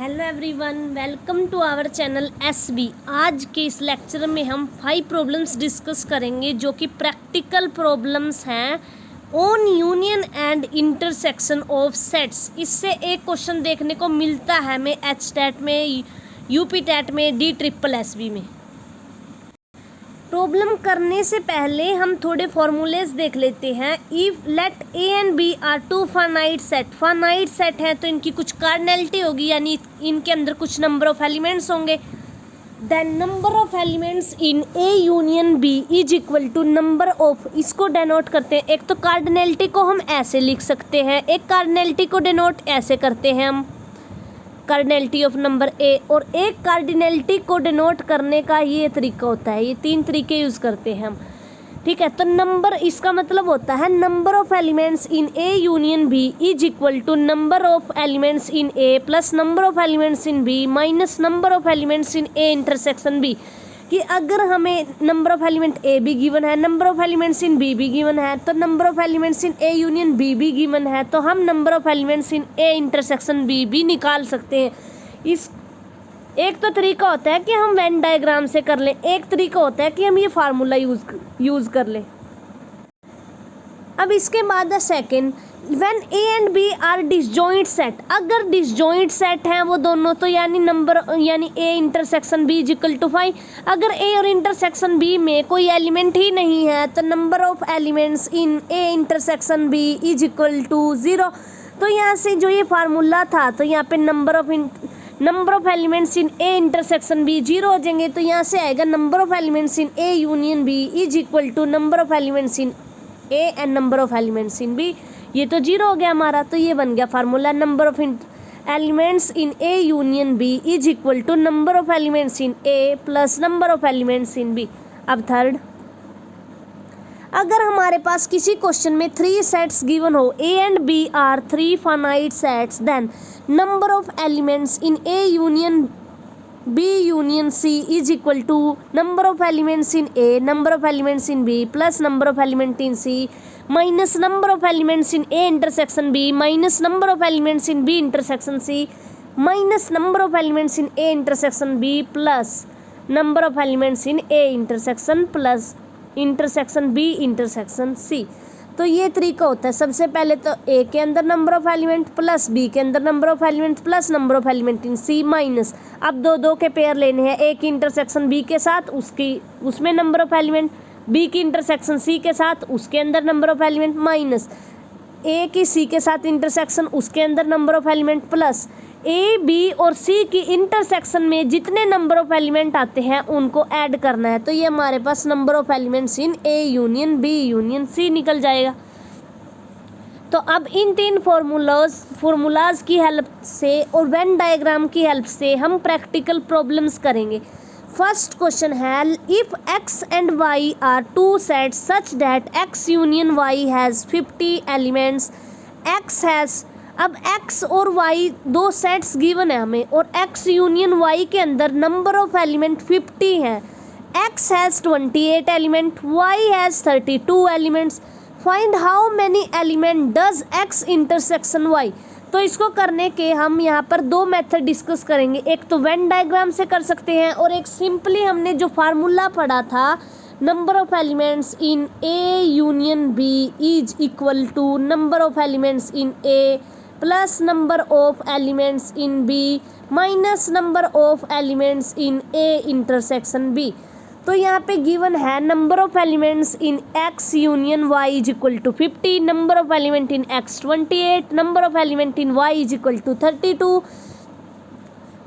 Hello everyone, welcome to our channel SB. आज के इस लेक्चर में हम 5 प्रॉब्लम्स डिस्कस करेंगे जो कि प्रैक्टिकल प्रॉब्लम्स हैं on union and intersection of sets. इससे एक क्वेश्चन देखने को मिलता है हमें एचटेट में, यूपी टेट में, DSSB में। प्रॉब्लम करने से पहले हम थोड़े फॉर्मूलेज देख लेते हैं। If let A and B are two finite set है तो इनकी कुछ कार्डिनैलिटी होगी, यानी इनके अंदर कुछ नंबर ऑफ एलिमेंट्स होंगे। Then number of elements in A union B is equal to number of, इसको डेनोट करते हैं। एक तो कार्डिनैलिटी को हम ऐसे लिख सकते हैं, एक कार्डिनैलिटी को डेनोट ऐसे करते हैं हम, कार्डिनैलिटी ऑफ नंबर ए, और एक कार्डिनैलिटी को डिनोट करने का ये तरीका होता है। ये 3 तरीके यूज़ करते हैं हम, ठीक है। तो नंबर, इसका मतलब होता है number of elements in A union B is equal to number of elements in A plus number of elements in B minus number of elements in A intersection B. कि अगर हमें नंबर ऑफ एलिमेंट ए भी given है, number of elements in B भी given है, तो number of elements in A union B भी given है, तो हम number of elements in A intersection B भी निकाल सकते हैं। इस एक तो तरीका होता है कि हम वेन डायग्राम से कर लें, एक तरीका होता है कि हम ये फार्मूला यूज़ कर लें। अब इसके बाद second, when A and B are disjoint set, अगर डिसजॉइंट सेट हैं वो दोनों, तो यानी A intersection B is equal to 5। अगर ए और इंटरसेक्शन बी में कोई एलिमेंट ही नहीं है तो number of elements in A intersection B is equal to 0। तो यहाँ से जो ये फार्मूला था, तो यहाँ पे number of elements in A intersection B 0 हो जाएंगे। तो यहाँ से आएगा number of elements in A union B is equal to number of elements in A and number of elements in B. ये तो 0 हो गया हमारा, तो ये बन गया formula, number of elements in A union B is equal to number of elements in A plus number of elements in B. अब थर्ड, अगर हमारे पास किसी क्वेश्चन में 3 सेट्स गिवन हो, A and B are 3 finite sets, then number of elements in A union B union C is equal to number of elements in A, number of elements in B plus number of element in C minus number of elements in A intersection B minus number of elements in B intersection C minus number of elements in A intersection B plus number of elements in A intersection plus intersection B intersection C. तो ये तरीका होता है। सबसे पहले तो A के अंदर number of element plus B के अंदर number of element plus number of element in C minus, अब 2 के पेयर लेने हैं, ए की इंटरसेक्शन बी के साथ उसमें नंबर ऑफ एलिमेंट, बी की इंटरसेक्शन सी के साथ उसके अंदर number of element minus A की सी के साथ इंटरसेक्शन उसके अंदर number of element plus A B और सी की इंटरसेक्शन में जितने नंबर ऑफ एलिमेंट आते हैं उनको ऐड करना है। तो ये हमारे पास number of elements in A union B union C निकल जाएगा। तो अब इन 3 फॉर्मूलाज की हेल्प से और वेन डायग्राम की हेल्प से हम प्रैक्टिकल प्रॉब्लम्स करेंगे। फर्स्ट क्वेश्चन है, if x and y are 2 sets such that x union y has 50 elements, x has, अब x और y 2 सेट्स गिवन है हमें, और x यूनियन y के अंदर नंबर ऑफ एलिमेंट 50 हैं। x has 28 element, y has 32 elements, find how many element does x intersection y। तो इसको करने के हम यहाँ पर 2 मेथड डिस्कस करेंगे। एक तो वेन डायग्राम से कर सकते हैं, और एक सिंपली हमने जो फार्मूला पढ़ा था, number of elements in A union B is equal to number of elements in A plus number of elements in B minus number of elements in A intersection B. तो यहाँ पे given है number of elements in x union y is equal to 50, number of element in x 28, number of element in y is equal to 32।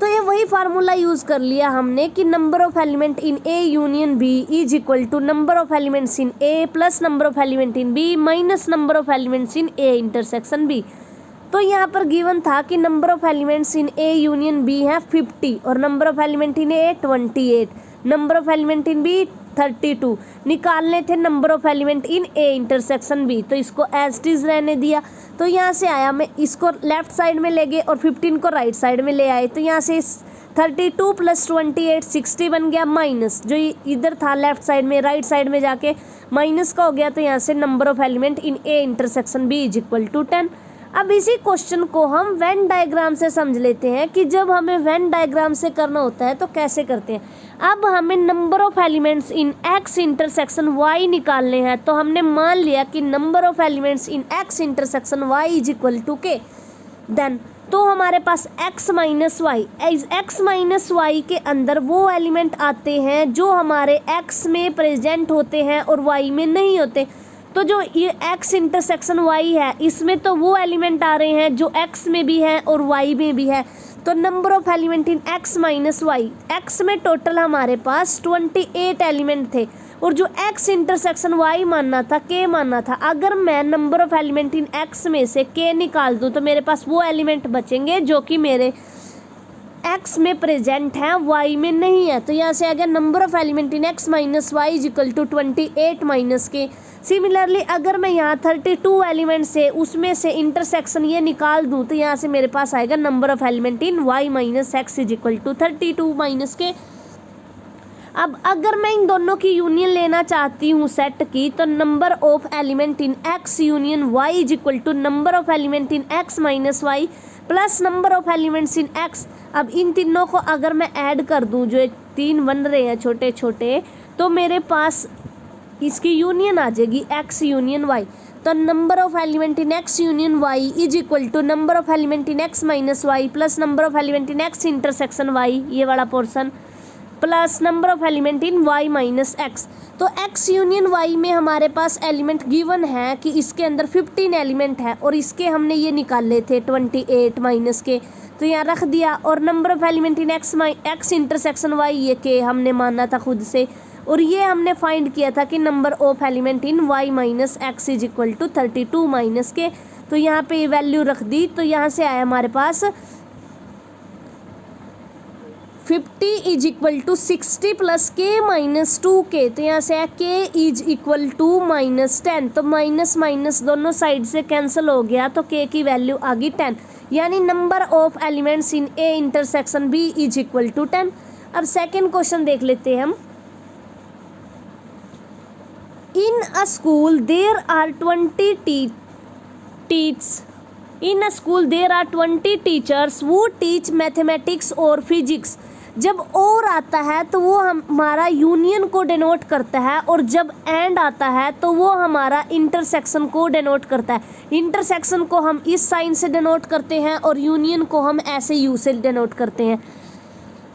तो ये वही formula use कर लिया हमने कि number of element in A union B is equal to number of elements in A plus number of element in B minus number of elements in A intersection B. तो यहाँ पर given था कि number of elements in A union B है 50 और number of element in A 28, number of element in B 32। निकालने थे number of element in A intersection B, तो इसको एज इट इज रहने दिया। तो यहाँ से आया, मैं इसको लेफ्ट साइड में ले गए और 15 को राइट साइड में ले आए। तो यहाँ से 32 प्लस 28 60 बन गया, माइनस जो इधर था लेफ्ट साइड में, राइट साइड में जाके माइनस का हो गया। तो यहाँ से number of element in A intersection B is equal to 10। अब इसी क्वेश्चन को हम वेन डायग्राम से समझ लेते हैं कि जब हमें वेन डायग्राम से करना होता है तो कैसे करते हैं। अब हमें number of elements in X intersection Y निकालने हैं। तो हमने मान लिया कि number of elements in X intersection Y is equal to K, then तो हमारे पास x minus Y, X minus Y के अंदर वो एलिमेंट आते हैं जो हमारे x में प्रेजेंट होते हैं और y में नहीं होते। तो जो ये x इंटरसेक्शन y है इसमें तो वो एलिमेंट आ रहे हैं जो x में भी है और y में भी है। तो number of element in x minus Y, x में टोटल हमारे पास 28 एलिमेंट थे और जो x इंटरसेक्शन y मानना था, k मानना था। अगर मैं number of element in x में से k निकाल दूं तो मेरे पास वो एलिमेंट बचेंगे जो कि मेरे x में प्रेजेंट है, y में नहीं है। तो यहाँ से आ गया number of element in x minus Y is equal to 28 minus K. Similarly अगर मैं यहाँ 32 एलिमेंट्स है उसमें से इंटरसेक्शन ये निकाल दूँ तो यहाँ से मेरे पास आएगा number of element in y minus X is equal to 32 minus K. अब अगर मैं इन दोनों की यूनियन लेना चाहती हूँ सेट की, तो number of element in x union y is equal to number of element in x minus Y plus number of elements in x। अब इन तीनों को अगर मैं ऐड कर दूँ, जो 3 बन रहे हैं छोटे छोटे, तो मेरे पास इसकी यूनियन आ जाएगी x यूनियन y। तो number of element in x union y is equal to number of element in x minus Y plus number of element in x intersection y, ये वाला portion, plus number of element in y minus X. तो x union y में हमारे पास element given है कि इसके अंदर 15 element है और इसके हमने ये निकाले थे 28 माइनस के, तो यहाँ रख दिया। और number of element in x intersection y, ये के हमने माना था खुद से, और ये हमने फाइंड किया था कि number of element in y minus X is equal to 32 minus K. तो यहाँ पे ये वैल्यू रख दी, तो यहाँ से आया हमारे पास 50 is equal to 60 plus K minus 2k। तो यहाँ से आया k is equal to minus 10। तो माइनस माइनस दोनों साइड से कैंसिल हो गया, तो k की वैल्यू आ गई 10, यानी number of elements in a intersection b is equal to 10। अब सेकेंड क्वेश्चन देख लेते हैं हम। In a school there are 20 teachers who teach mathematics और physics। जब और आता है तो वो हमारा यूनियन को डिनोट करता है, और जब एंड आता है तो वो हमारा इंटरसेक्शन को डिनोट करता है। इंटरसेक्शन को हम इस साइन से डिनोट करते हैं और यूनियन को हम ऐसे यू से डिनोट करते हैं।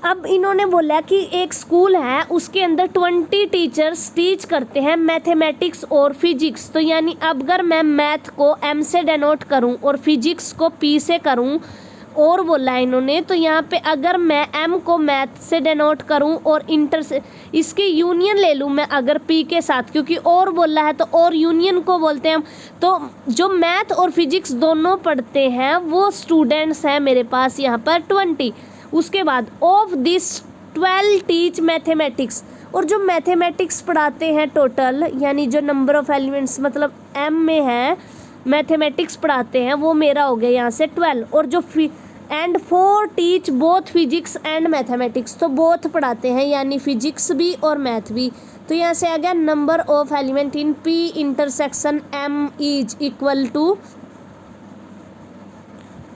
अब इन्होंने बोला कि एक स्कूल है उसके अंदर 20 टीचर्स टीच करते हैं मैथमेटिक्स और फिजिक्स। तो यानी अगर मैं मैथ को m से डिनोट करूं और फिजिक्स को p से करूं, और बोला है इन्होंने, तो यहाँ पे अगर मैं m को मैथ से डिनोट करूं और इसकी यूनियन ले लूं मैं अगर p के साथ, क्योंकि और बोला है तो और यूनियन को बोलते हैं हम। तो जो मैथ और फिजिक्स दोनों पढ़ते हैं वो स्टूडेंट्स हैं मेरे पास यहाँ पर 20। उसके बाद ऑफ दिस 12 टीच मैथमेटिक्स, और जो मैथमेटिक्स पढ़ाते हैं टोटल, यानी जो नंबर ऑफ एलिमेंट्स मतलब m में है मैथमेटिक्स पढ़ाते हैं, वो मेरा हो गया यहाँ से 12। और जो and 4 teach both physics and mathematics, तो बोथ पढ़ाते हैं यानी फिजिक्स भी और मैथ भी। तो यहाँ से आ गया number of element in p intersection m is equal to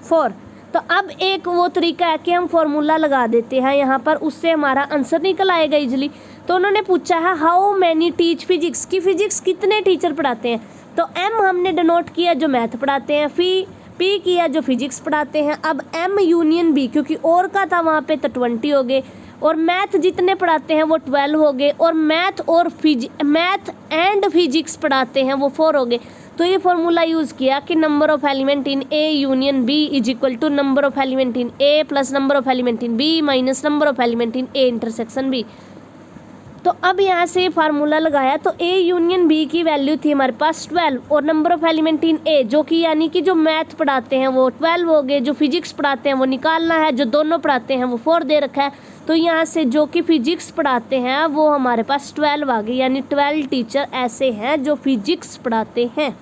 4। तो अब एक वो तरीका है कि हम फॉर्मूला लगा देते हैं यहाँ पर, उससे हमारा आंसर निकल आएगा इजली। तो उन्होंने पूछा है हाउ मैनी टीच फिजिक्स, की फिजिक्स कितने टीचर पढ़ाते हैं। तो m हमने डिनोट किया जो मैथ पढ़ाते हैं, p किया जो फिजिक्स पढ़ाते हैं। अब m यूनियन b, क्योंकि और का था वहाँ पे, तो 20 हो गए, और मैथ जितने पढ़ाते हैं वो 12 हो गए, और मैथ एंड फिजिक्स पढ़ाते हैं वो 4 हो गए। तो ये फॉर्मूला यूज़ किया कि number of element in a union b is equal to number of element in a plus number of element in b minus number of element in a intersection b। तो अब यहाँ से formula लगाया तो a union b की value थी हमारे पास 12, और number of element in a जो कि यानी कि जो मैथ पढ़ाते हैं वो 12 हो गए, जो फिजिक्स पढ़ाते हैं वो निकालना है, जो दोनों पढ़ाते हैं वो 4 दे रखा है। तो यहाँ से जो कि फिजिक्स पढ़ाते हैं वो हमारे पास 12 आ गए, यानी 12 टीचर ऐसे हैं जो फिजिक्स पढ़ाते हैं।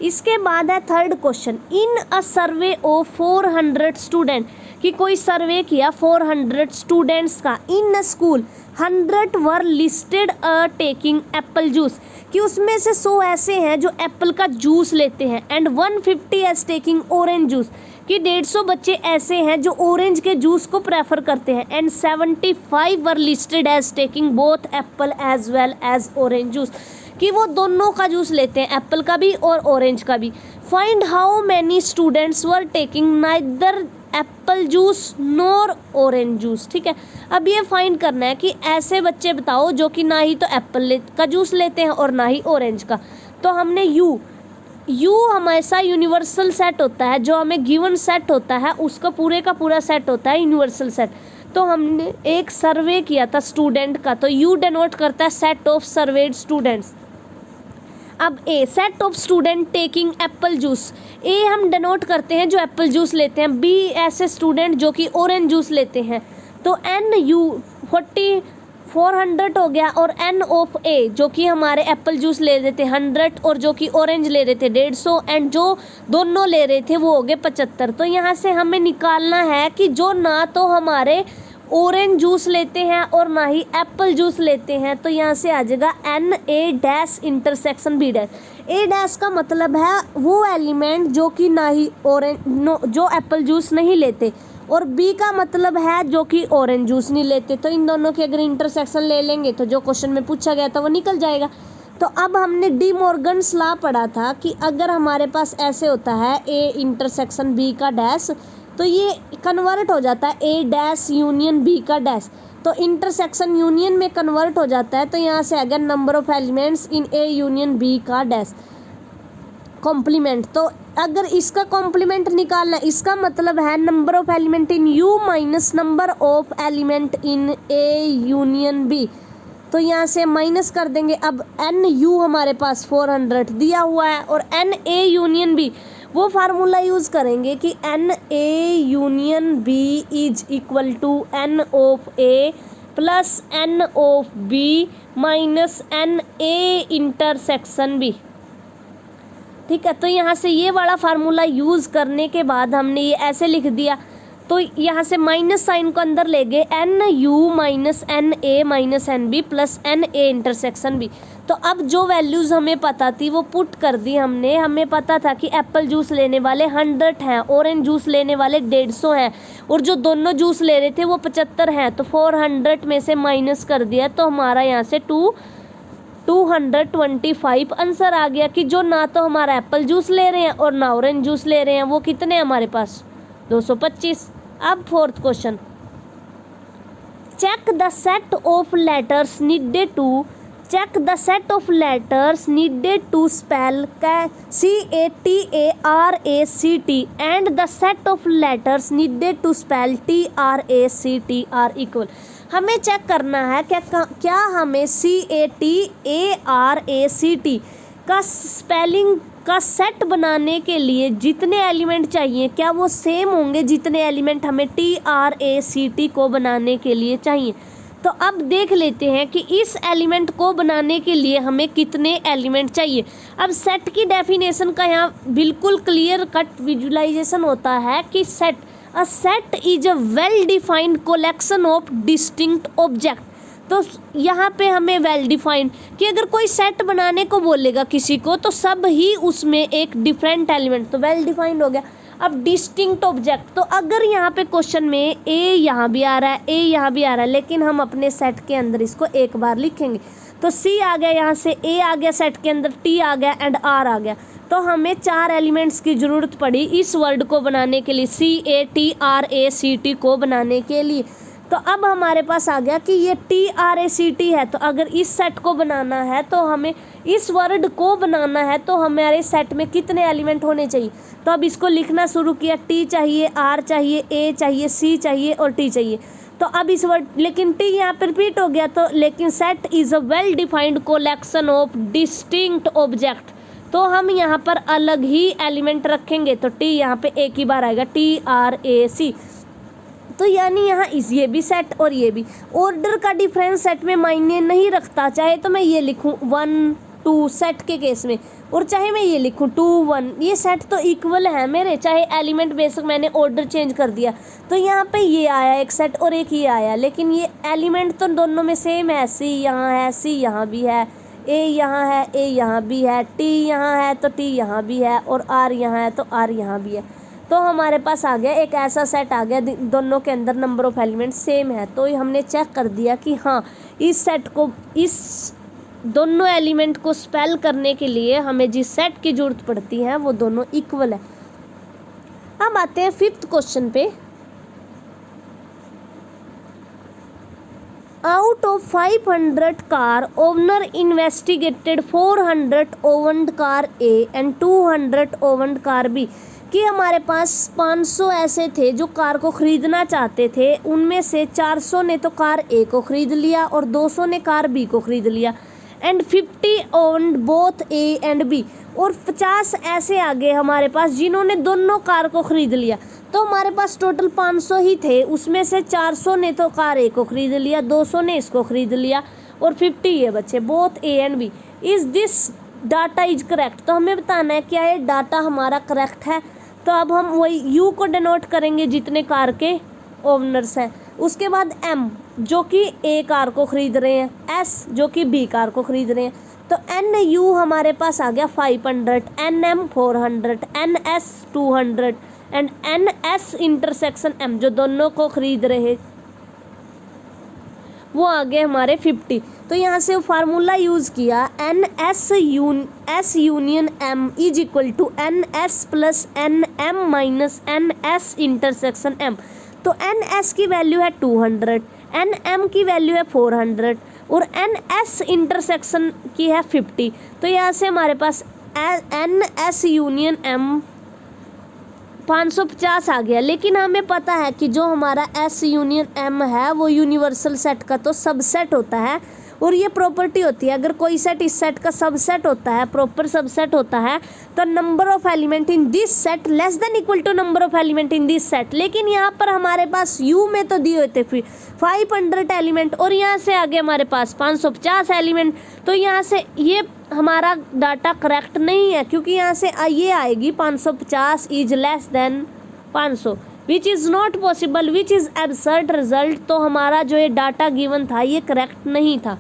इसके बाद है third question, in a survey of 400 student, कि कोई सर्वे किया 400 स्टूडेंट्स का in a school, 100 were listed a taking apple juice, कि उसमें से 100 ऐसे हैं जो एप्पल का जूस लेते हैं, and 150 as taking orange juice, कि 150 बच्चे ऐसे हैं जो ऑरेंज के जूस को प्रेफर करते हैं, and 75 were listed as taking both apple as well as orange juice, कि वो दोनों का जूस लेते हैं, एप्पल का भी और ऑरेंज का भी। Find how many students were taking neither Apple juice nor orange juice. ठीक है, अब ये फाइंड करना है कि ऐसे बच्चे बताओ जो कि ना ही तो एप्पल का जूस लेते हैं और ना ही ऑरेंज का। तो हमने यू हमेशा यूनिवर्सल सेट होता है, जो हमें गिवन सेट होता है उसका पूरे का पूरा सेट होता है यूनिवर्सल सेट। तो हमने एक सर्वे किया था स्टूडेंट का, तो यू डिनोट करता है सेट ऑफ सर्वेड स्टूडेंट्स। अब A, set of student taking apple juice, A हम डिनोट करते हैं जो एप्पल जूस लेते हैं, बी ऐसे स्टूडेंट जो कि ऑरेंज जूस लेते हैं। तो एन यू 400 हो गया, और एन ऑफ ए जो कि हमारे एप्पल जूस ले रहे थे 100 और जो कि ऑरेंज ले रहे थे 150, एंड जो दोनों ले रहे थे वो हो गए 75। तो यहाँ से हमें निकालना है कि जो ना तो हमारे ऑरेंज जूस लेते हैं और ना ही एप्पल जूस लेते हैं। तो यहाँ से आ जाएगा N A dash intersection B dash. A dash का मतलब है वो एलिमेंट जो कि ना ही जो एप्पल जूस नहीं लेते, और बी का मतलब है जो कि ऑरेंज जूस नहीं लेते। तो इन दोनों के अगर इंटरसेक्शन ले लेंगे तो जो क्वेश्चन में पूछा गया था वो निकल जाएगा। तो अब हमने डी मॉर्गन्स लॉ पढ़ा था कि अगर हमारे पास ऐसे होता है ए इंटरसेक्शन बी का डैश, तो ये कन्वर्ट हो जाता है ए डैश यूनियन बी का डैश, तो इंटरसेक्शन यूनियन में कन्वर्ट हो जाता है। तो यहाँ से आ गया number of elements in A union B का डैश कॉम्प्लीमेंट। तो अगर इसका कॉम्प्लीमेंट निकालना, इसका मतलब है number of element in U minus number of element in A union B. तो यहाँ से माइनस कर देंगे। अब एन यू हमारे पास 400 दिया हुआ है, और एन ए यूनियन बी वो फार्मूला यूज़ करेंगे कि N A union B is equal to N of A plus N of B minus N A intersection B. ठीक है, तो यहाँ से ये वाला फार्मूला यूज़ करने के बाद हमने ये ऐसे लिख दिया। तो यहाँ से माइनस साइन को अंदर ले गए, N U minus N A minus N B plus N A intersection B. तो अब जो वैल्यूज़ हमें पता थी वो पुट कर दी हमने। हमें पता था कि एप्पल जूस लेने वाले 100 हैं, ऑरेंज जूस लेने वाले 150 हैं, और जो दोनों जूस ले रहे थे वो 75 हैं। तो 400 में से माइनस कर दिया, तो हमारा यहाँ से 225 आंसर आ गया कि जो ना तो हमारा एप्पल जूस ले रहे हैं और ना ऑरेंज जूस ले रहे हैं, वो कितने हमारे पास 225। अब fourth question, check the set of letters needed to spell CATARACT and the set of letters needed to spell TRACT are equal. हमें चेक करना है क्या हमें CATARACT का स्पेलिंग का सेट बनाने के लिए जितने एलिमेंट चाहिए क्या वो सेम होंगे जितने एलिमेंट हमें TRACT को बनाने के लिए चाहिए। तो अब देख लेते हैं कि इस एलिमेंट को बनाने के लिए हमें कितने एलिमेंट चाहिए। अब सेट की डेफिनेशन का यहाँ बिल्कुल क्लियर कट विजुलाइजेशन होता है कि A set is a well defined collection of distinct object। तो यहाँ पे हमें वेल डिफाइंड कि अगर कोई सेट बनाने को बोलेगा किसी को तो सब ही उसमें एक डिफरेंट एलिमेंट, तो वेल डिफाइंड हो गया। अब डिस्टिंक्ट ऑब्जेक्ट, तो अगर यहाँ पे क्वेश्चन में ए यहाँ भी आ रहा है, ए यहाँ भी आ रहा है, लेकिन हम अपने सेट के अंदर इसको एक बार लिखेंगे। तो सी आ गया, यहाँ से ए आ गया सेट के अंदर, टी आ गया एंड आर आ गया। तो हमें 4 एलिमेंट्स की ज़रूरत पड़ी इस वर्ड को बनाने के लिए, CATRACT को बनाने के लिए। तो अब हमारे पास आ गया कि ये TRACT है, तो अगर इस सेट को बनाना है तो हमें इस वर्ड को बनाना है तो हमारे सेट में कितने एलिमेंट होने चाहिए। तो अब इसको लिखना शुरू किया, T चाहिए, R चाहिए, A चाहिए, C चाहिए और T चाहिए। तो अब इस वर्ड, लेकिन T यहाँ पर रिपीट हो गया, तो लेकिन set is a well defined collection of distinct object, तो हम यहाँ पर अलग ही एलिमेंट रखेंगे। तो T यहाँ पे एक ही बार आएगा, TRAC। तो यानी यहाँ ये भी सेट और ये भी, ऑर्डर का डिफरेंस सेट में मायने नहीं रखता। चाहे तो मैं ये लिखूँ 1 2 सेट के केस में और चाहे मैं ये लिखूँ 2 1, ये सेट तो इक्वल है मेरे, चाहे एलिमेंट बेशक मैंने ऑर्डर चेंज कर दिया तो यहाँ पे ये आया एक सेट और एक ये आया, लेकिन ये एलिमेंट तो दोनों में सेम है। सी यहाँ है, सी यहाँ भी है, ए यहाँ है, ए यहाँ भी है, टी यहाँ है तो टी यहाँ भी है, और आर यहाँ है तो आर यहाँ भी है। तो हमारे पास आ गया एक ऐसा सेट आ गया दोनों के अंदर नंबर ऑफ एलिमेंट सेम है। तो हमने चेक कर दिया कि हाँ, इस सेट को, इस दोनों एलिमेंट को स्पेल करने के लिए हमें जिस सेट की जरूरत पड़ती है वो दोनों इक्वल है। अब आते हैं 5th क्वेश्चन पे। Out of 500 car, owner investigated 400 owned car A and 200 owned car B. कि हमारे पास 500 ऐसे थे जो कार को ख़रीदना चाहते थे, उनमें से 400 ने तो कार ए को ख़रीद लिया और 200 ने कार बी को ख़रीद लिया। And 50 owned both A and B, और 50 ऐसे आ गए हमारे पास जिन्होंने दोनों कार को ख़रीद लिया। तो हमारे पास टोटल 500 ही थे, उसमें से 400 ने तो कार ए को ख़रीद लिया, 200 ने इसको ख़रीद लिया और 50 ये बचे, both A and B. Is this data is correct. तो हमें बताना है क्या ये डाटा हमारा करेक्ट है। तो अब हम वही यू को डिनोट करेंगे जितने कार के ओनर्स हैं, उसके बाद एम जो कि ए कार को ख़रीद रहे हैं, एस जो कि बी कार को ख़रीद रहे हैं। तो एन यू हमारे पास आ गया 500, N M 400, N S 200 and N S intersection M जो दोनों को ख़रीद रहे वो आ गए हमारे 50। तो यहाँ से फार्मूला यूज़ किया, N S union M is equal to N S plus N M minus N S intersection M. तो एन एस की वैल्यू है 200, एन एम की वैल्यू है 400 और एन एस इंटरसेक्शन की है 50। तो यहाँ से हमारे पास एन एस यूनियन एम 550 आ गया। लेकिन हमें पता है कि जो हमारा एस यूनियन एम है वो यूनिवर्सल सेट का तो सबसेट होता है, और ये प्रॉपर्टी होती है अगर कोई सेट इस सेट का सबसेट होता है, प्रॉपर सबसेट होता है, तो number of element in this set less than equal to number of element in this set. लेकिन यहाँ पर हमारे पास यू में तो दिए हुए थे फिर 500 एलिमेंट और यहाँ से आगे हमारे पास 550 एलिमेंट। तो यहाँ से ये हमारा डाटा करेक्ट नहीं है, क्योंकि यहाँ से ये आएगी 550 is less than 500 which is not possible, which is absurd result. तो हमारा जो ये डाटा गिवन था ये करेक्ट नहीं था।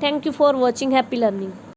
Thank you for watching, happy learning.